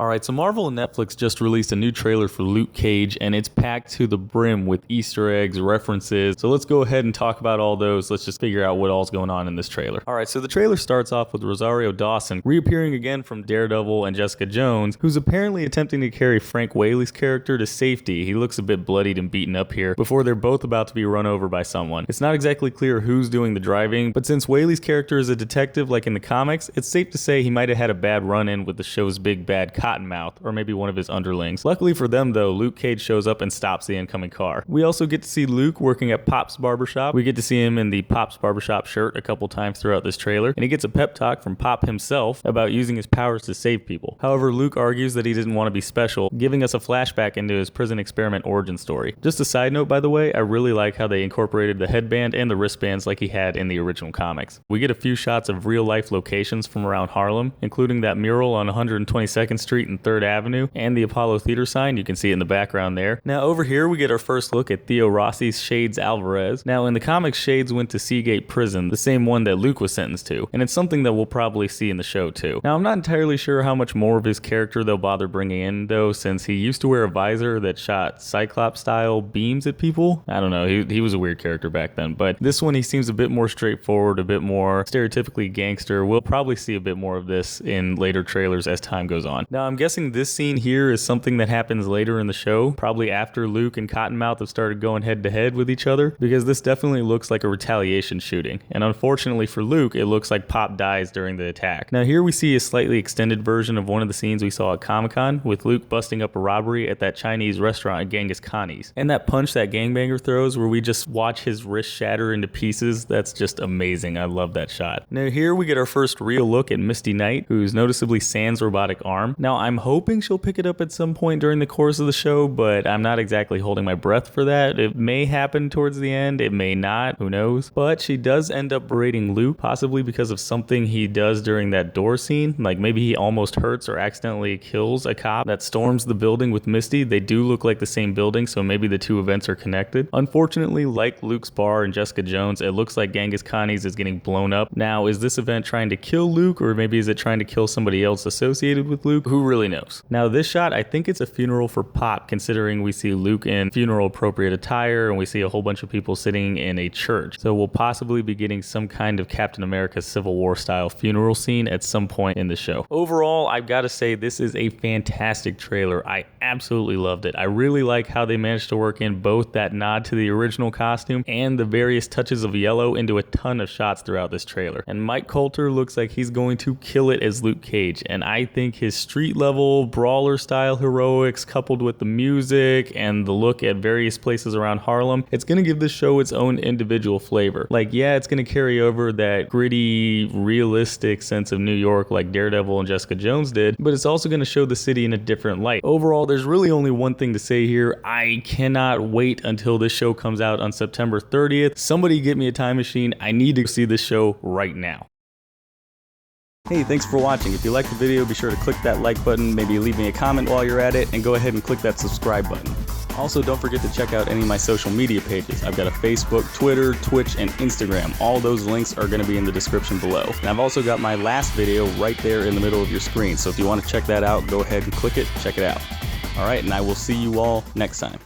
Alright, so Marvel and Netflix just released a new trailer for Luke Cage, and it's packed to the brim with Easter eggs, references. So let's go ahead and talk about all those. Let's just figure out what all's going on in this trailer. Alright, so the trailer starts off with Rosario Dawson reappearing again from Daredevil and Jessica Jones, who's apparently attempting to carry Frank Whaley's character to safety. He looks a bit bloodied and beaten up here before they're both about to be run over by someone. It's not exactly clear who's doing the driving, but since Whaley's character is a detective like in the comics, it's safe to say he might have had a bad run-in with the show's big bad Cottonmouth, or maybe one of his underlings. Luckily for them though, Luke Cage shows up and stops the incoming car. We also get to see Luke working at Pop's barbershop. We get to see him in the Pop's barbershop shirt a couple times throughout this trailer, and he gets a pep talk from Pop himself about using his powers to save people. However, Luke argues that he didn't want to be special, giving us a flashback into his prison experiment origin story. Just a side note, by the way, I really like how they incorporated the headband and the wristbands like he had in the original comics. We get a few shots of real life locations from around Harlem, including that mural on 122nd Street and 3rd Avenue, and the Apollo Theater sign. You can see it in the background there. Now over here we get our first look at Theo Rossi's Shades Alvarez. Now in the comics, Shades went to Seagate Prison, the same one that Luke was sentenced to, and it's something that we'll probably see in the show too. Now I'm not entirely sure how much more of his character they'll bother bringing in though, since he used to wear a visor that shot Cyclops style beams at people. I don't know, he was a weird character back then, but this one he seems a bit more straightforward, a bit more stereotypically gangster. We'll probably see a bit more of this in later trailers as time goes on. Now I'm guessing this scene here is something that happens later in the show, probably after Luke and Cottonmouth have started going head to head with each other, because this definitely looks like a retaliation shooting, and unfortunately for Luke, it looks like Pop dies during the attack. Now here we see a slightly extended version of one of the scenes we saw at Comic-Con, with Luke busting up a robbery at that Chinese restaurant at Genghis Khan's, and that punch that gangbanger throws where we just watch his wrist shatter into pieces. That's just amazing. I love that shot. Now here we get our first real look at Misty Knight, who's noticeably Sans robotic arm. Now I'm hoping she'll pick it up at some point during the course of the show, but I'm not exactly holding my breath for that. It may happen towards the end, it may not, who knows. But she does end up berating Luke, possibly because of something he does during that door scene. Like maybe he almost hurts or accidentally kills a cop that storms the building with Misty. They do look like the same building, so maybe the two events are connected. Unfortunately, like Luke's bar and Jessica Jones, it looks like Genghis Khan's is getting blown up. Now, is this event trying to kill Luke, or maybe is it trying to kill somebody else associated with Luke? Who really knows? Now this shot, I think it's a funeral for Pop, considering we see Luke in funeral appropriate attire and we see a whole bunch of people sitting in a church. So we'll possibly be getting some kind of Captain America Civil War style funeral scene at some point in the show. Overall, I've got to say this is a fantastic trailer. I absolutely loved it. I really like how they managed to work in both that nod to the original costume and the various touches of yellow into a ton of shots throughout this trailer. And Mike Colter looks like he's going to kill it as Luke Cage, and I think his street level brawler style heroics coupled with the music and the look at various places around Harlem, it's going to give this show its own individual flavor. Like, yeah, it's going to carry over that gritty, realistic sense of New York like Daredevil and Jessica Jones did, but it's also going to show the city in a different light. Overall, there's really only one thing to say here. I cannot wait until this show comes out on September 30th. Somebody get me a time machine. I need to see this show right now. Hey, thanks for watching. If you liked the video, be sure to click that like button, maybe leave me a comment while you're at it, and go ahead and click that subscribe button. Also, don't forget to check out any of my social media pages. I've got a Facebook, Twitter, Twitch, and Instagram. All those links are going to be in the description below. And I've also got my last video right there in the middle of your screen, so if you want to check that out, go ahead and click it, check it out. Alright, and I will see you all next time.